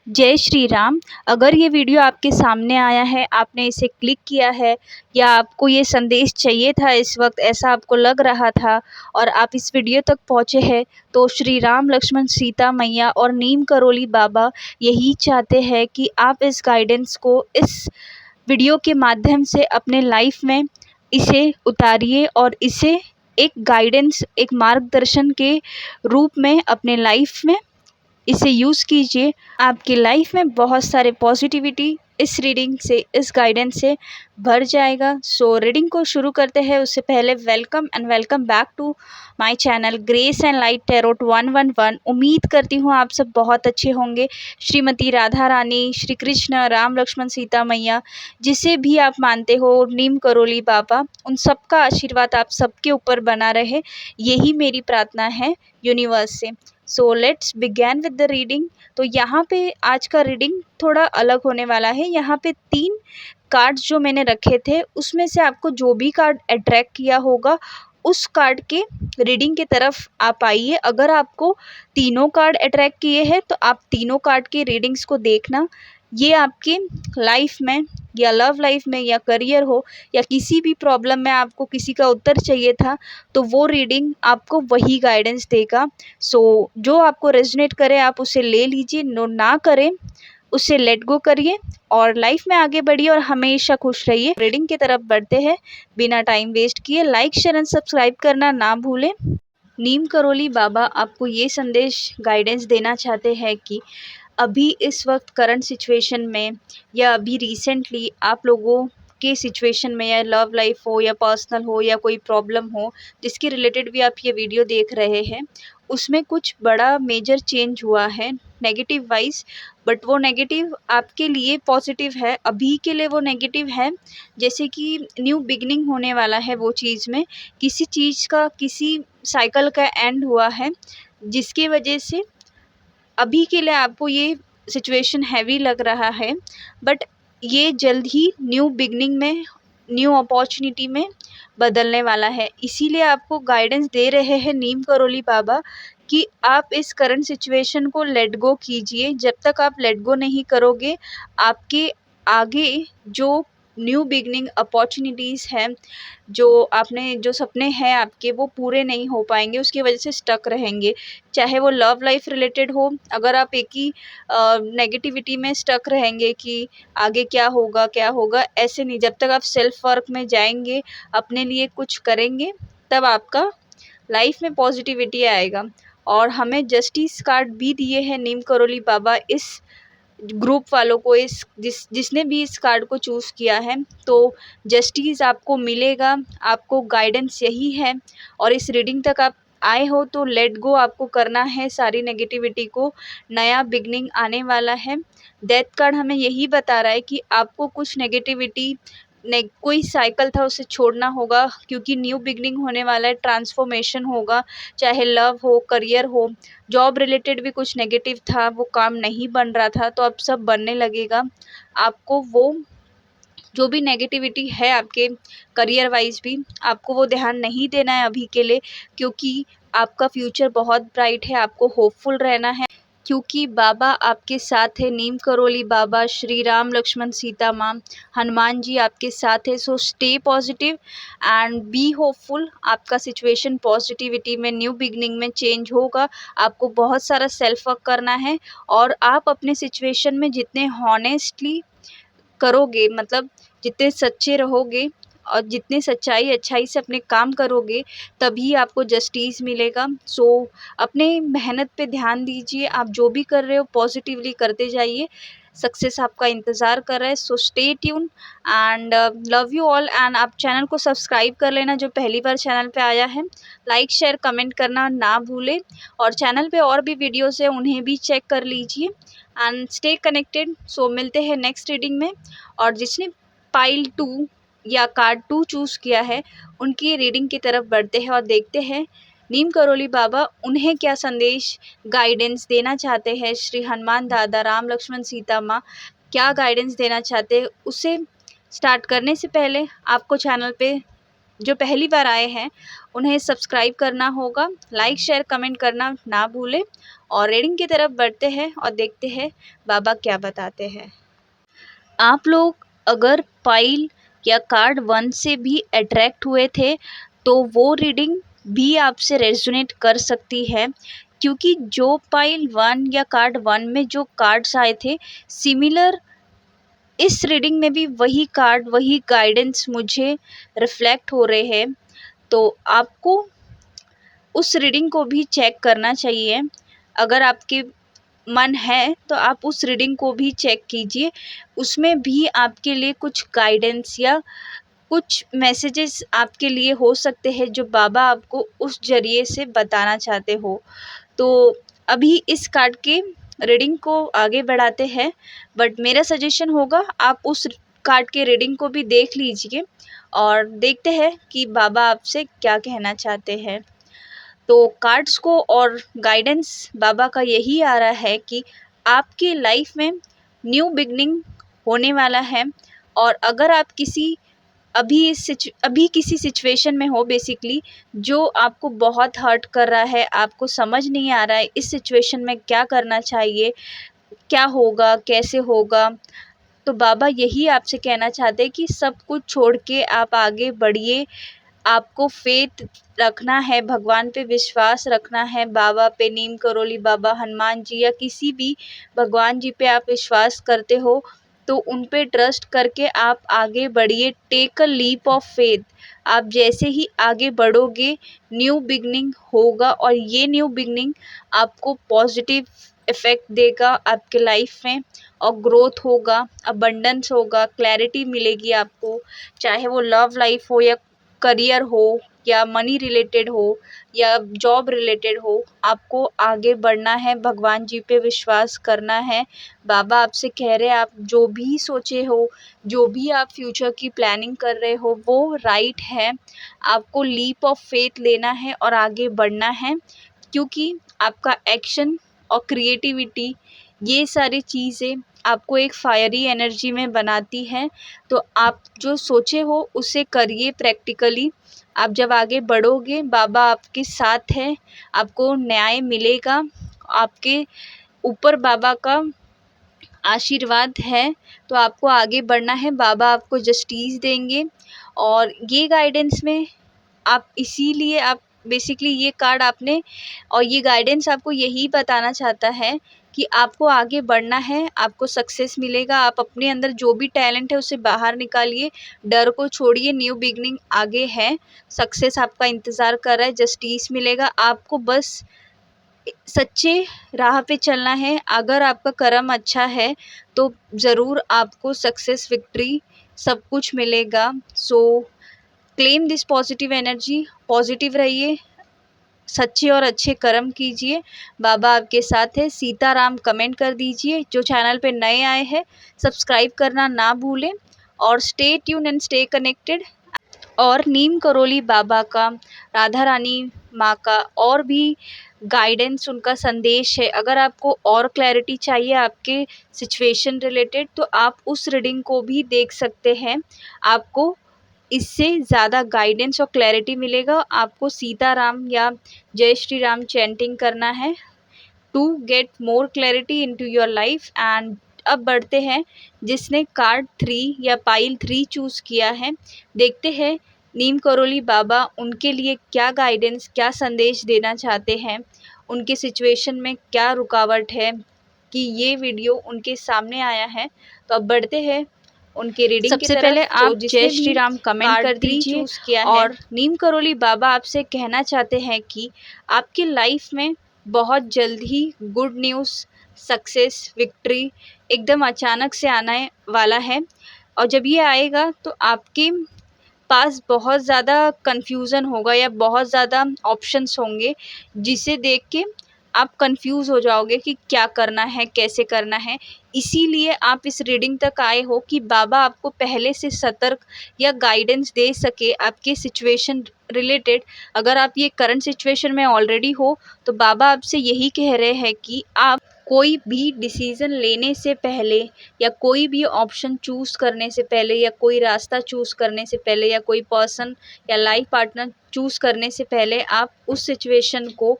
जय श्री राम। अगर ये वीडियो आपके सामने आया है, आपने इसे क्लिक किया है या आपको ये संदेश चाहिए था, इस वक्त ऐसा आपको लग रहा था और आप इस वीडियो तक पहुँचे हैं, तो श्री राम लक्ष्मण सीता मैया और नीम करोली बाबा यही चाहते हैं कि आप इस गाइडेंस को इस वीडियो के माध्यम से अपने लाइफ में इसे उतारिए और इसे एक गाइडेंस, एक मार्गदर्शन के रूप में अपने लाइफ में इसे यूज़ कीजिए। आपकी लाइफ में बहुत सारे पॉजिटिविटी इस रीडिंग से, इस गाइडेंस से भर जाएगा। सो रीडिंग को शुरू करते हैं उससे पहले welcome and welcome back to my channel Grace and Light Tarot 111। उम्मीद करती हूँ आप सब बहुत अच्छे होंगे। श्रीमती राधा रानी, श्री कृष्ण, राम लक्ष्मण सीता मैया, जिसे भी आप मानते हो, नीम करोली बाबा, उन सबका आशीर्वाद आप सबके ऊपर बना रहे, यही मेरी प्रार्थना है यूनिवर्स से। So let's began with the reading. तो यहाँ पे आज का रीडिंग थोड़ा अलग होने वाला है। यहाँ पे 3 कार्ड्स जो मैंने रखे थे, उसमें से आपको जो भी कार्ड अट्रैक्ट किया होगा उस कार्ड के रीडिंग की तरफ आप आइए। अगर आपको तीनों कार्ड अट्रैक्ट किए हैं तो आप तीनों कार्ड की रीडिंग्स को देखना। ये आपके लाइफ में या लव लाइफ में या करियर हो या किसी भी प्रॉब्लम में आपको किसी का उत्तर चाहिए था, तो वो रीडिंग आपको वही गाइडेंस देगा। सो जो आपको रेजोनेट करे आप उसे ले लीजिए, नो ना करें उसे लेट गो करिए और लाइफ में आगे बढ़िए और हमेशा खुश रहिए। रीडिंग की तरफ बढ़ते हैं बिना टाइम वेस्ट किए। लाइक, शेयर एंड सब्सक्राइब करना ना भूलें। नीम करोली बाबा आपको ये संदेश, गाइडेंस देना चाहते हैं कि अभी इस वक्त करंट सिचुएशन में या अभी रिसेंटली आप लोगों के सिचुएशन में, या लव लाइफ हो या पर्सनल हो या कोई प्रॉब्लम हो जिसके रिलेटेड भी आप ये वीडियो देख रहे हैं, उसमें कुछ बड़ा मेजर चेंज हुआ है नेगेटिव वाइज। बट वो नेगेटिव आपके लिए पॉजिटिव है। अभी के लिए वो नेगेटिव है, जैसे कि न्यू बिगनिंग होने वाला है वो चीज़ में, किसी चीज़ का, किसी साइकिल का एंड हुआ है, जिसकी वजह से अभी के लिए आपको ये सिचुएशन हैवी लग रहा है। बट ये जल्द ही न्यू बिगनिंग में, न्यू अपॉर्चुनिटी में बदलने वाला है। इसीलिए आपको गाइडेंस दे रहे हैं नीम करोली बाबा कि आप इस करंट सिचुएशन को लेट गो कीजिए। जब तक आप लेट गो नहीं करोगे, आपके आगे जो न्यू बिगनिंग अपॉर्चुनिटीज़ हैं, जो सपने हैं आपके, वो पूरे नहीं हो पाएंगे, उसकी वजह से स्टक रहेंगे। चाहे वो लव लाइफ रिलेटेड हो, अगर आप एक ही नेगेटिविटी में स्टक रहेंगे कि आगे क्या होगा क्या होगा, ऐसे नहीं। जब तक आप सेल्फ वर्क में जाएंगे, अपने लिए कुछ करेंगे, तब आपका लाइफ में पॉजिटिविटी आएगा। और हमें जस्टिस कार्ड भी दिए हैं नीम करोली बाबा इस ग्रुप वालों को, जिसने भी इस कार्ड को चूज़ किया है, तो जस्टिस आपको मिलेगा। आपको गाइडेंस यही है। और इस रीडिंग तक आप आए हो तो लेट गो आपको करना है सारी नेगेटिविटी को। नया बिगनिंग आने वाला है। डेथ कार्ड हमें यही बता रहा है कि आपको कुछ नेगेटिविटी, कोई साइकिल था उसे छोड़ना होगा, क्योंकि न्यू बिगनिंग होने वाला है, ट्रांसफॉर्मेशन होगा। चाहे लव हो, करियर हो, जॉब रिलेटेड भी कुछ नेगेटिव था, वो काम नहीं बन रहा था, तो अब सब बनने लगेगा। आपको वो जो भी नेगेटिविटी है आपके करियर वाइज भी, आपको वो ध्यान नहीं देना है अभी के लिए, क्योंकि आपका फ्यूचर बहुत ब्राइट है। आपको होपफुल रहना है, क्योंकि बाबा आपके साथ है। नीम करोली बाबा, श्री राम लक्ष्मण सीता माँ, हनुमान जी आपके साथ है। So stay positive and be hopeful. आपका सिचुएशन पॉजिटिविटी में, न्यू बिगनिंग में चेंज होगा। आपको बहुत सारा सेल्फ वर्क करना है और आप अपने सिचुएशन में जितने हॉनेस्टली करोगे, मतलब जितने सच्चे रहोगे और जितने सच्चाई अच्छाई से अपने काम करोगे, तभी आपको जस्टिस मिलेगा। सो अपने मेहनत पे ध्यान दीजिए। आप जो भी कर रहे हो पॉजिटिवली करते जाइए। सक्सेस आपका इंतज़ार कर रहा है। So stay tune and love you all. And आप चैनल को सब्सक्राइब कर लेना जो पहली बार चैनल पे आया है। लाइक, शेयर, कमेंट करना ना भूलें। और चैनल पे और भी वीडियोस है, उन्हें भी चेक कर लीजिए एंड स्टे कनेक्टेड। सो मिलते हैं नेक्स्ट रीडिंग में। और जिसने पाइल 2 या कार्ड 2 चूज़ किया है, उनकी रीडिंग की तरफ बढ़ते हैं और देखते हैं नीम करोली बाबा उन्हें क्या संदेश, गाइडेंस देना चाहते हैं। श्री हनुमान दादा, राम लक्ष्मण सीता माँ क्या गाइडेंस देना चाहते हैं। उसे स्टार्ट करने से पहले आपको चैनल पे जो पहली बार आए हैं उन्हें सब्सक्राइब करना होगा, लाइक शेयर कमेंट करना ना भूलें। और रीडिंग की तरफ बढ़ते हैं और देखते हैं बाबा क्या बताते हैं। आप लोग अगर पाइल या कार्ड 1 से भी अट्रैक्ट हुए थे तो वो रीडिंग भी आपसे रेजोनेट कर सकती है, क्योंकि जो पाइल 1 या कार्ड 1 में जो कार्ड्स आए थे सिमिलर इस रीडिंग में भी वही कार्ड वही गाइडेंस मुझे रिफ्लेक्ट हो रहे हैं। तो आपको उस रीडिंग को भी चेक करना चाहिए। अगर आपके मन है तो आप उस रीडिंग को भी चेक कीजिए, उसमें भी आपके लिए कुछ गाइडेंस या कुछ मैसेजेस आपके लिए हो सकते हैं जो बाबा आपको उस ज़रिए से बताना चाहते हो। तो अभी इस कार्ड के रीडिंग को आगे बढ़ाते हैं, बट मेरा सजेशन होगा आप उस कार्ड के रीडिंग को भी देख लीजिए और देखते हैं कि बाबा आपसे क्या कहना चाहते हैं। तो कार्ड्स को और गाइडेंस बाबा का यही आ रहा है कि आपकी लाइफ में न्यू बिगनिंग होने वाला है। और अगर आप अभी किसी सिचुएशन में हो बेसिकली जो आपको बहुत हर्ट कर रहा है, आपको समझ नहीं आ रहा है इस सिचुएशन में क्या करना चाहिए, क्या होगा, कैसे होगा, तो बाबा यही आपसे कहना चाहते हैं कि सब कुछ छोड़ के आप आगे बढ़िए। आपको फेथ रखना है, भगवान पे विश्वास रखना है, बाबा पे, नीम करोली बाबा, हनुमान जी या किसी भी भगवान जी पे आप विश्वास करते हो तो उन पे ट्रस्ट करके आप आगे बढ़िए। Take a leap of faith. आप जैसे ही आगे बढ़ोगे न्यू बिगनिंग होगा और ये न्यू बिगनिंग आपको पॉजिटिव इफ़ेक्ट देगा आपके लाइफ में और ग्रोथ होगा, अबंडेंस होगा, क्लैरिटी मिलेगी आपको, चाहे वो लव लाइफ हो या करियर हो या मनी रिलेटेड हो या जॉब रिलेटेड हो। आपको आगे बढ़ना है, भगवान जी पे विश्वास करना है। बाबा आपसे कह रहे हैं आप जो भी सोचे हो, जो भी आप फ्यूचर की प्लानिंग कर रहे हो वो राइट है। आपको लीप ऑफ फेथ लेना है और आगे बढ़ना है, क्योंकि आपका एक्शन और क्रिएटिविटी ये सारी चीज़ें आपको एक फायरी एनर्जी में बनाती हैं। तो आप जो सोचे हो उसे करिए प्रैक्टिकली। आप जब आगे बढ़ोगे बाबा आपके साथ है, आपको न्याय मिलेगा, आपके ऊपर बाबा का आशीर्वाद है। तो आपको आगे बढ़ना है, बाबा आपको जस्टिस देंगे। और ये गाइडेंस में आप इसीलिए आप बेसिकली ये कार्ड आपने और ये गाइडेंस आपको यही बताना चाहता है कि आपको आगे बढ़ना है, आपको सक्सेस मिलेगा। आप अपने अंदर जो भी टैलेंट है उसे बाहर निकालिए, डर को छोड़िए, न्यू बिगनिंग आगे है, सक्सेस आपका इंतज़ार कर रहा है, जस्टिस मिलेगा। आपको बस सच्चे राह पे चलना है। अगर आपका कर्म अच्छा है तो ज़रूर आपको सक्सेस, विक्ट्री सब कुछ मिलेगा। सो claim this positive energy, positive रहिए, सच्चे और अच्छे कर्म कीजिए, बाबा आपके साथ है। सीताराम कमेंट कर दीजिए। जो चैनल पे नए आए हैं सब्सक्राइब करना ना भूलें और stay tune and stay connected. और नीम करोली बाबा का, राधा रानी माँ का और भी गाइडेंस, उनका संदेश है। अगर आपको और क्लैरिटी चाहिए आपके सिचुएशन रिलेटेड तो आप उस रीडिंग को भी देख सकते हैं। आपको इससे ज़्यादा गाइडेंस और क्लैरिटी मिलेगा। आपको सीताराम या जय श्री राम चैंटिंग करना है to get more clarity into your life. And अब बढ़ते हैं जिसने कार्ड 3 या पाइल 3 चूज़ किया है, देखते हैं नीम करोली बाबा उनके लिए क्या गाइडेंस, क्या संदेश देना चाहते हैं, उनके सिचुएशन में क्या रुकावट है कि ये वीडियो उनके सामने आया है। तो अब बढ़ते हैं उनके रीडिंग की तरफ। सबसे पहले आप जय श्री राम कमेंट कर दीजिए। चूज़ किया है और नीम करोली बाबा आपसे कहना चाहते हैं कि आपकी लाइफ में बहुत जल्द ही गुड न्यूज़, सक्सेस, विक्ट्री एकदम अचानक से आने वाला है। और जब ये आएगा तो आपके पास बहुत ज़्यादा कन्फ्यूज़न होगा या बहुत ज़्यादा ऑप्शंस होंगे जिसे देख के आप कंफ्यूज हो जाओगे कि क्या करना है, कैसे करना है। इसीलिए आप इस रीडिंग तक आए हो कि बाबा आपको पहले से सतर्क या गाइडेंस दे सके आपके सिचुएशन रिलेटेड। अगर आप ये करंट सिचुएशन में ऑलरेडी हो तो बाबा आपसे यही कह रहे हैं कि आप कोई भी डिसीज़न लेने से पहले या कोई भी ऑप्शन चूज़ करने से पहले या कोई रास्ता चूज़ करने से पहले या कोई पर्सन या लाइफ पार्टनर चूज़ करने से पहले आप उस सिचुएशन को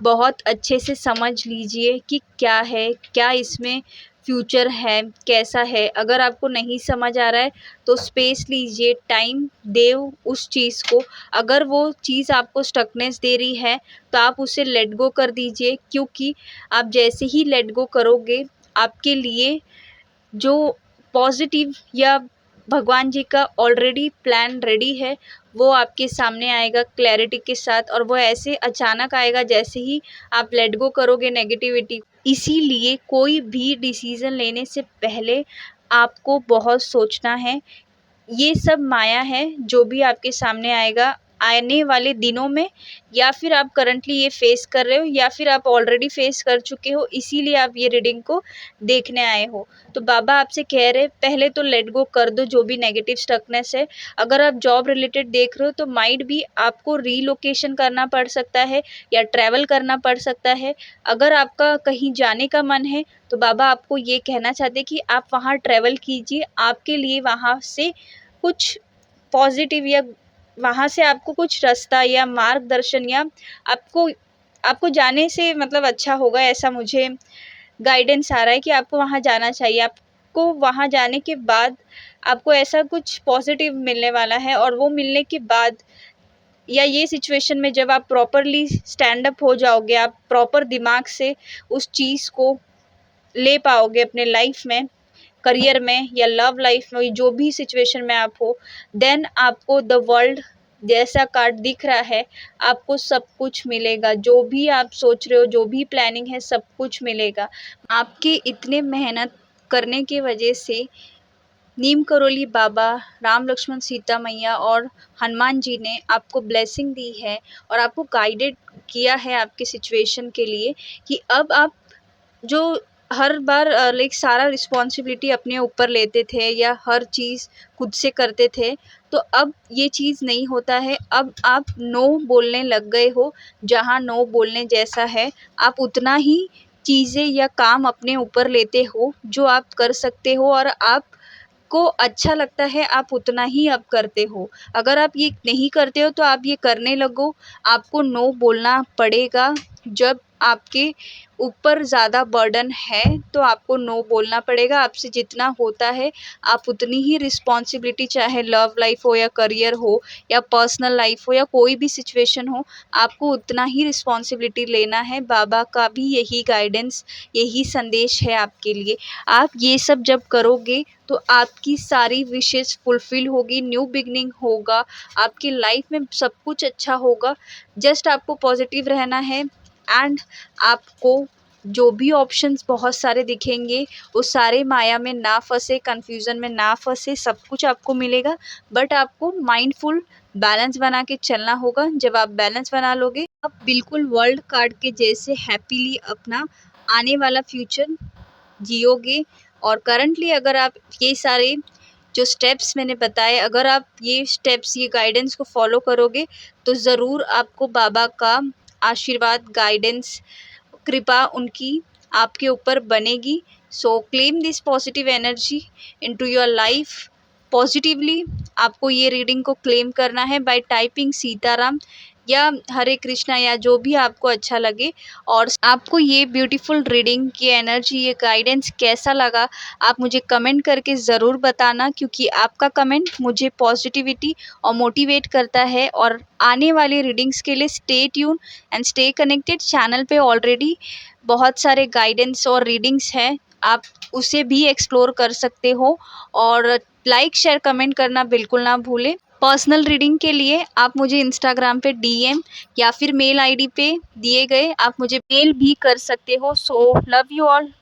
बहुत अच्छे से समझ लीजिए कि क्या है, क्या इसमें फ्यूचर है, कैसा है। अगर आपको नहीं समझ आ रहा है तो स्पेस लीजिए, टाइम दें उस चीज़ को। अगर वो चीज़ आपको स्टकनेस दे रही है तो आप उसे लेट गो कर दीजिए, क्योंकि आप जैसे ही लेट गो करोगे आपके लिए जो पॉजिटिव या भगवान जी का ऑलरेडी प्लान रेडी है वो आपके सामने आएगा क्लैरिटी के साथ, और वो ऐसे अचानक आएगा जैसे ही आप लेट गो करोगे नेगेटिविटी। इसीलिए कोई भी डिसीज़न लेने से पहले आपको बहुत सोचना है। ये सब माया है जो भी आपके सामने आएगा आने वाले दिनों में, या फिर आप करंटली ये फेस कर रहे हो या फिर आप ऑलरेडी फेस कर चुके हो, इसीलिए आप ये रीडिंग को देखने आए हो। तो बाबा आपसे कह रहे पहले तो लेट गो कर दो जो भी नेगेटिव स्टकनेस है। अगर आप जॉब रिलेटेड देख रहे हो तो माइट भी आपको रीलोकेशन करना पड़ सकता है या ट्रैवल करना पड़ सकता है। अगर आपका कहीं जाने का मन है तो बाबा आपको ये कहना चाहते कि आप वहाँ ट्रैवल कीजिए, आपके लिए वहाँ से कुछ पॉजिटिव या वहाँ से आपको कुछ रास्ता या मार्गदर्शन या आपको आपको जाने से मतलब अच्छा होगा, ऐसा मुझे गाइडेंस आ रहा है कि आपको वहाँ जाना चाहिए। आपको वहाँ जाने के बाद आपको ऐसा कुछ पॉजिटिव मिलने वाला है, और वो मिलने के बाद या ये सिचुएशन में जब आप प्रॉपरली स्टैंड अप हो जाओगे, आप प्रॉपर दिमाग से उस चीज़ को ले पाओगे अपने लाइफ में, करियर में या लव लाइफ में, जो भी सिचुएशन में आप हो, देन आपको द वर्ल्ड जैसा कार्ड दिख रहा है, आपको सब कुछ मिलेगा। जो भी आप सोच रहे हो, जो भी प्लानिंग है, सब कुछ मिलेगा। आपके इतने मेहनत करने की वजह से नीम करोली बाबा, राम लक्ष्मण सीता मैया और हनुमान जी ने आपको ब्लेसिंग दी है और आपको गाइडेड किया है आपके सिचुएशन के लिए, कि अब आप जो हर बार लाइक सारा रिस्पॉन्सिबिलिटी अपने ऊपर लेते थे या हर चीज़ खुद से करते थे, तो अब ये चीज़ नहीं होता है। अब आप नो बोलने लग गए हो, जहाँ नो बोलने जैसा है आप उतना ही चीज़ें या काम अपने ऊपर लेते हो जो आप कर सकते हो, और आपको अच्छा लगता है आप उतना ही अब करते हो। अगर आप ये नहीं करते हो तो आप ये करने लगो, आपको नो बोलना पड़ेगा। जब आपके ऊपर ज़्यादा बर्डन है तो आपको नो बोलना पड़ेगा। आपसे जितना होता है आप उतनी ही रिस्पॉन्सिबिलिटी, चाहे लव लाइफ हो या करियर हो या पर्सनल लाइफ हो या कोई भी सिचुएशन हो, आपको उतना ही रिस्पॉन्सिबिलिटी लेना है। बाबा का भी यही गाइडेंस, यही संदेश है आपके लिए। आप ये सब जब करोगे तो आपकी सारी विशेज़ फुलफ़िल होगी, न्यू बिगिनिंग होगा, आपकी लाइफ में सब कुछ अच्छा होगा। जस्ट आपको पॉजिटिव रहना है, एंड आपको जो भी ऑप्शंस बहुत सारे दिखेंगे वो सारे माया में ना फंसे, कन्फ्यूज़न में ना फंसे, सब कुछ आपको मिलेगा। बट आपको माइंडफुल बैलेंस बना के चलना होगा। जब आप बैलेंस बना लोगे आप बिल्कुल वर्ल्ड कार्ड के जैसे हैप्पीली अपना आने वाला फ्यूचर जियोगे। और करंटली अगर आप ये सारे जो स्टेप्स मैंने बताए, अगर आप ये स्टेप्स, ये गाइडेंस को फॉलो करोगे तो ज़रूर आपको बाबा का आशीर्वाद, गाइडेंस, कृपा उनकी आपके ऊपर बनेगी। सो claim this positive energy into your life positively. आपको ये रीडिंग को क्लेम करना है बाय टाइपिंग सीताराम या हरे कृष्णा या जो भी आपको अच्छा लगे। और आपको ये ब्यूटीफुल रीडिंग की एनर्जी, ये गाइडेंस कैसा लगा आप मुझे कमेंट करके ज़रूर बताना, क्योंकि आपका कमेंट मुझे पॉजिटिविटी और मोटिवेट करता है। और आने वाली रीडिंग्स के लिए stay tune and stay connected. Channel पे ऑलरेडी बहुत सारे गाइडेंस और रीडिंग्स हैं, आप उसे भी एक्सप्लोर कर सकते हो। और लाइक शेयर कमेंट करना बिल्कुल ना भूलें। पर्सनल रीडिंग के लिए आप मुझे इंस्टाग्राम पे डीएम या फिर मेल आईडी पे दिए गए आप मुझे मेल भी कर सकते हो। So love you all.